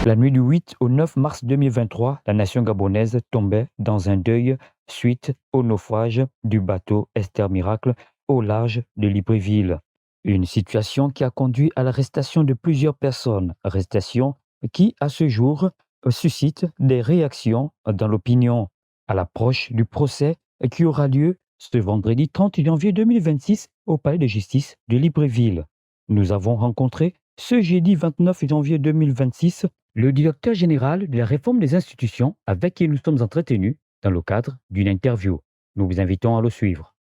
La nuit du 8 au 9 mars 2023, la nation gabonaise tombait dans un deuil suite au naufrage du bateau Esther Miracle au large de Libreville. Une situation qui a conduit à l'arrestation de plusieurs personnes, arrestation qui, à ce jour, suscite des réactions dans l'opinion à l'approche du procès qui aura lieu ce vendredi 30 janvier 2026 au palais de justice de Libreville. Nous avons rencontré ce jeudi 29 janvier 2026 le directeur général de la réforme des institutions avec qui nous sommes entretenus dans le cadre d'une interview. Nous vous invitons à le suivre.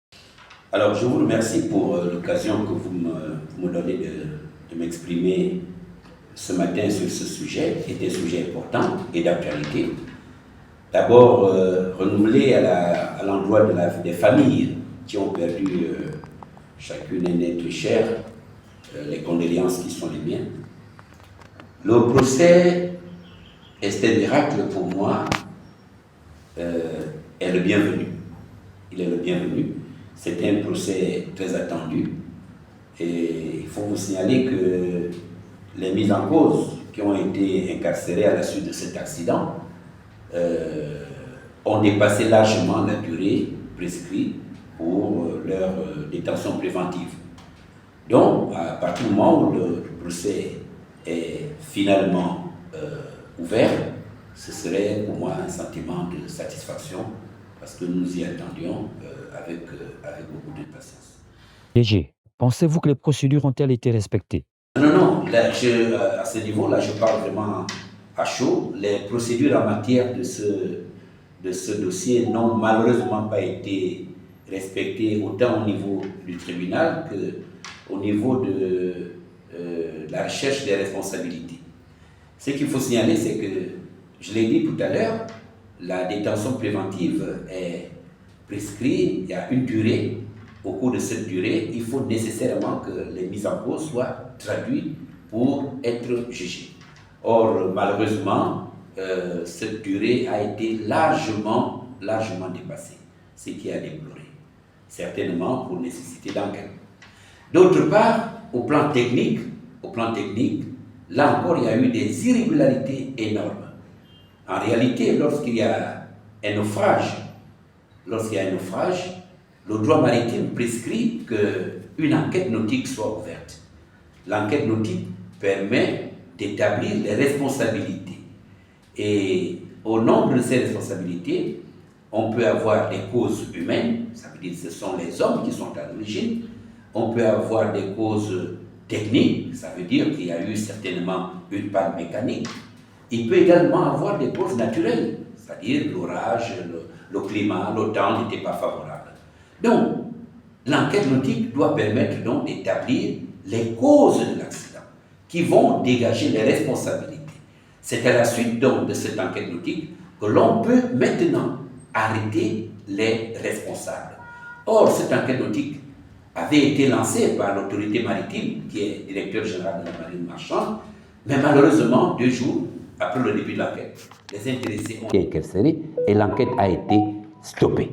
Alors, je vous remercie pour l'occasion que vous me donnez de m'exprimer ce matin sur ce sujet, qui est un sujet important et d'actualité. D'abord, renouveler à l'endroit des familles qui ont perdu chacune un être cher, les condoléances qui sont les miennes. Le procès Esther Miracle, pour moi, est le bienvenu. Il est le bienvenu. C'était un procès très attendu. Et il faut vous signaler que les mises en cause qui ont été incarcérées à la suite de cet accident ont dépassé largement la durée prescrite pour leur détention préventive. Donc, à partir du moment où le procès est finalement ouvert, ce serait pour moi un sentiment de satisfaction parce que nous y attendions avec beaucoup de patience. DG, pensez-vous que les procédures ont-elles été respectées? Non, là, à ce niveau-là, je parle vraiment à chaud. Les procédures en matière de ce dossier n'ont malheureusement pas été respectées autant au niveau du tribunal qu'au niveau de la recherche des responsabilités. Ce qu'il faut signaler, c'est que, je l'ai dit tout à l'heure, la détention préventive est prescrite, il y a une durée. Au cours de cette durée, il faut nécessairement que les mises en cause soient traduites pour être jugées. Or, malheureusement, cette durée a été largement dépassée, ce qui a déploré, certainement pour nécessité d'enquête. D'autre part, au plan technique, là encore, il y a eu des irrégularités énormes. En réalité, lorsqu'il y a un naufrage, le droit maritime prescrit qu'une enquête nautique soit ouverte. L'enquête nautique permet d'établir les responsabilités. Et au nombre de ces responsabilités, on peut avoir des causes humaines, ça veut dire que ce sont les hommes qui sont à l'origine. On peut avoir des causes techniques, ça veut dire qu'il y a eu certainement une panne mécanique. Il peut également avoir des causes naturelles, c'est-à-dire l'orage, le climat, le temps n'était pas favorable. Donc, l'enquête nautique doit permettre donc d'établir les causes de l'accident qui vont dégager les responsabilités. C'est à la suite donc de cette enquête nautique que l'on peut maintenant arrêter les responsables. Or, cette enquête nautique avait été lancée par l'autorité maritime, qui est directeur général de la marine marchande, mais malheureusement, 2 jours après le début de l'enquête, les intéressés ont été incarcérés et l'enquête a été stoppée.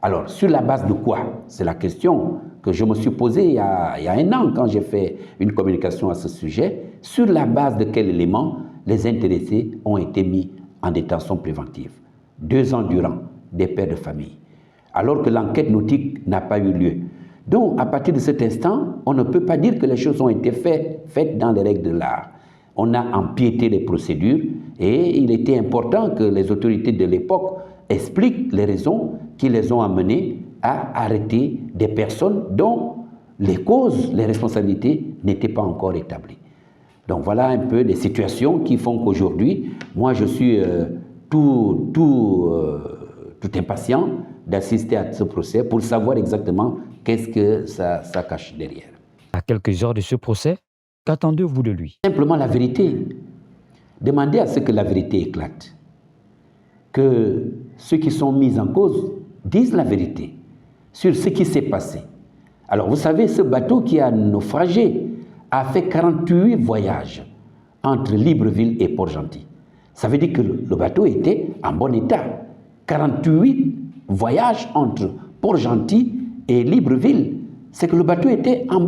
Alors, sur la base de quoi? C'est la question que je me suis posée il y a 1 an quand j'ai fait une communication à ce sujet. Sur la base de quels éléments les intéressés ont été mis en détention préventive? 2 ans durant, des pères de famille, alors que l'enquête nautique n'a pas eu lieu. Donc, à partir de cet instant, on ne peut pas dire que les choses ont été faites dans les règles de l'art. On a empiété les procédures et il était important que les autorités de l'époque expliquent les raisons qui les ont amenés à arrêter des personnes dont les causes, les responsabilités n'étaient pas encore établies. Donc voilà un peu les situations qui font qu'aujourd'hui, moi je suis tout impatient d'assister à ce procès pour savoir exactement qu'est-ce que ça cache derrière. À quelques heures de ce procès, qu'attendez-vous de lui? Simplement la vérité. Demandez à ce que la vérité éclate. Que ceux qui sont mis en cause disent la vérité sur ce qui s'est passé. Alors vous savez, ce bateau qui a naufragé a fait 48 voyages entre Libreville et Port-Gentil. Ça veut dire que le bateau était en bon état. 48 voyages entre Port-Gentil et Libreville, c'est que le bateau était en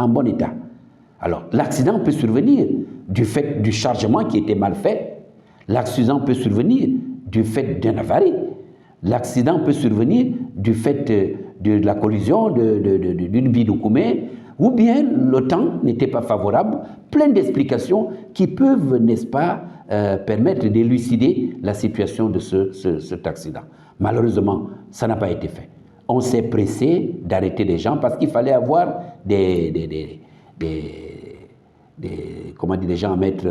bon état. Alors, l'accident peut survenir, du fait du chargement qui était mal fait. L'accident peut survenir du fait d'un avarie. L'accident peut survenir du fait de la collision d'une bidoukoumé, ou bien le temps n'était pas favorable. Plein d'explications qui peuvent, n'est-ce pas, permettre d'élucider la situation de cet accident. Malheureusement, ça n'a pas été fait. On s'est pressé d'arrêter les gens parce qu'il fallait avoir des gens à mettre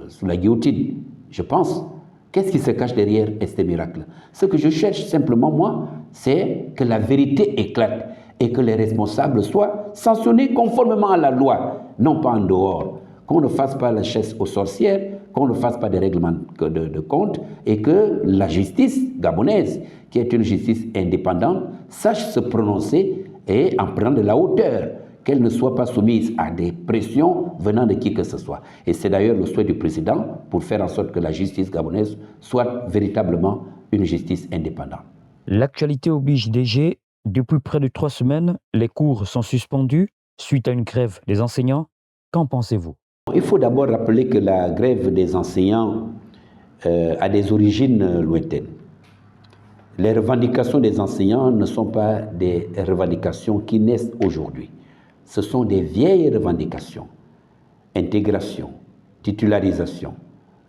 sous la guillotine, je pense. Qu'est-ce qui se cache derrière este miracle? Ce que je cherche simplement, moi, c'est que la vérité éclate et que les responsables soient sanctionnés conformément à la loi, non pas en dehors. Qu'on ne fasse pas la chasse aux sorcières, qu'on ne fasse pas des règlements de compte et que la justice gabonaise, qui est une justice indépendante, sache se prononcer et en prendre de la hauteur, qu'elle ne soit pas soumise à des pressions venant de qui que ce soit. Et c'est d'ailleurs le souhait du président pour faire en sorte que la justice gabonaise soit véritablement une justice indépendante. L'actualité oblige DG. Depuis près de 3 semaines, les cours sont suspendus suite à une grève des enseignants. Qu'en pensez-vous? Il faut d'abord rappeler que la grève des enseignants a des origines lointaines. Les revendications des enseignants ne sont pas des revendications qui naissent aujourd'hui. Ce sont des vieilles revendications. Intégration, titularisation,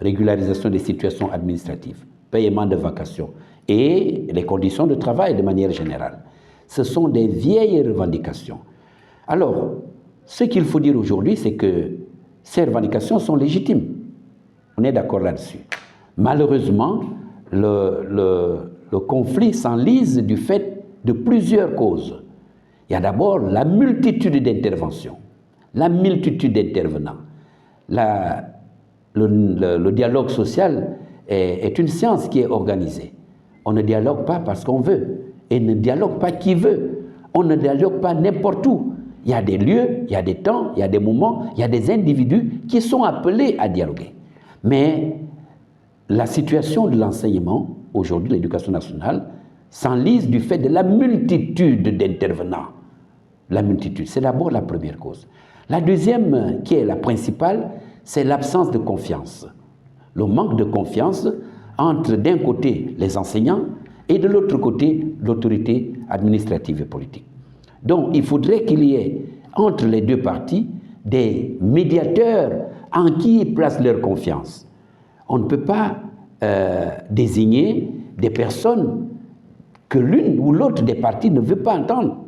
régularisation des situations administratives, paiement de vacations et les conditions de travail de manière générale. Ce sont des vieilles revendications. Alors, ce qu'il faut dire aujourd'hui, c'est que ces revendications sont légitimes. On est d'accord là-dessus. Malheureusement, le conflit s'enlise du fait de plusieurs causes. Il y a d'abord la multitude d'interventions, la multitude d'intervenants. Le dialogue social est une science qui est organisée. On ne dialogue pas parce qu'on veut, et ne dialogue pas qui veut. On ne dialogue pas n'importe où. Il y a des lieux, il y a des temps, il y a des moments, il y a des individus qui sont appelés à dialoguer. Mais la situation de l'enseignement, aujourd'hui, l'éducation nationale, s'enlise du fait de la multitude d'intervenants. La multitude, c'est d'abord la première cause. La deuxième, qui est la principale, c'est l'absence de confiance. Le manque de confiance entre d'un côté les enseignants et de l'autre côté l'autorité administrative et politique. Donc il faudrait qu'il y ait entre les deux parties des médiateurs en qui ils placent leur confiance. On ne peut pas désigner des personnes que l'une ou l'autre des parties ne veut pas entendre.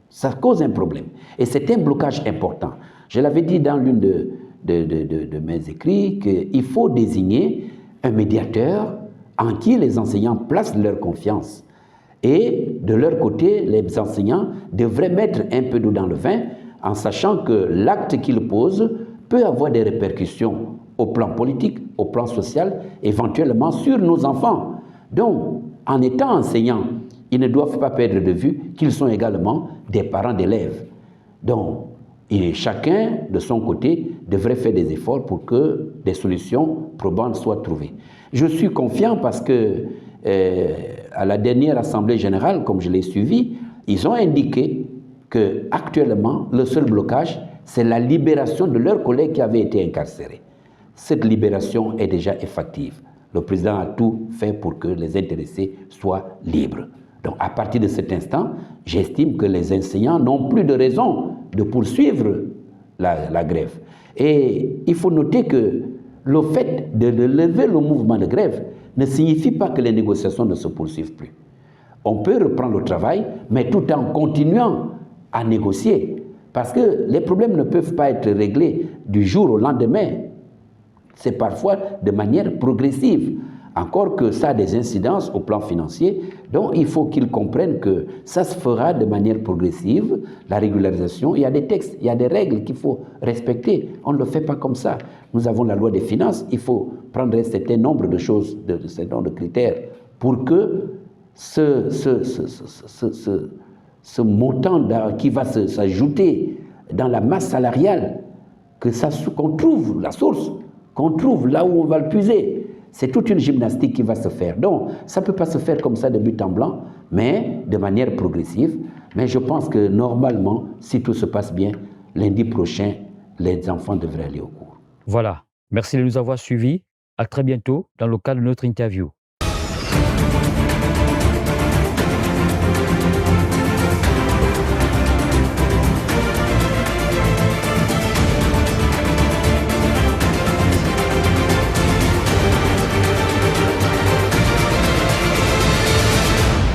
Ça cause un problème. Et c'est un blocage important. Je l'avais dit dans l'une de mes écrits qu'il faut désigner un médiateur en qui les enseignants placent leur confiance. Et de leur côté, les enseignants devraient mettre un peu d'eau dans le vin en sachant que l'acte qu'ils posent peut avoir des répercussions au plan politique, au plan social, éventuellement sur nos enfants. Donc, en étant enseignants, ils ne doivent pas perdre de vue qu'ils sont également des parents d'élèves. Donc, chacun, de son côté, devrait faire des efforts pour que des solutions probantes soient trouvées. Je suis confiant parce que, à la dernière Assemblée générale, comme je l'ai suivi, ils ont indiqué qu'actuellement, le seul blocage, c'est la libération de leurs collègues qui avaient été incarcérés. Cette libération est déjà effective. Le président a tout fait pour que les intéressés soient libres. Donc, à partir de cet instant, j'estime que les enseignants n'ont plus de raison de poursuivre la grève. Et il faut noter que le fait de lever le mouvement de grève ne signifie pas que les négociations ne se poursuivent plus. On peut reprendre le travail, mais tout en continuant à négocier. Parce que les problèmes ne peuvent pas être réglés du jour au lendemain. C'est parfois de manière progressive. Encore que ça a des incidences au plan financier, donc il faut qu'ils comprennent que ça se fera de manière progressive, la régularisation. Il y a des textes, il y a des règles qu'il faut respecter. On ne le fait pas comme ça. Nous avons la loi des finances, il faut prendre un certain nombre de choses, un certain nombre de critères pour que ce montant qui va s'ajouter dans la masse salariale, qu'on trouve la source, qu'on trouve là où on va le puiser. C'est toute une gymnastique qui va se faire. Donc, ça ne peut pas se faire comme ça de but en blanc, mais de manière progressive. Mais je pense que normalement, si tout se passe bien, lundi prochain, les enfants devraient aller au cours. Voilà. Merci de nous avoir suivis. À très bientôt dans le cadre de notre interview.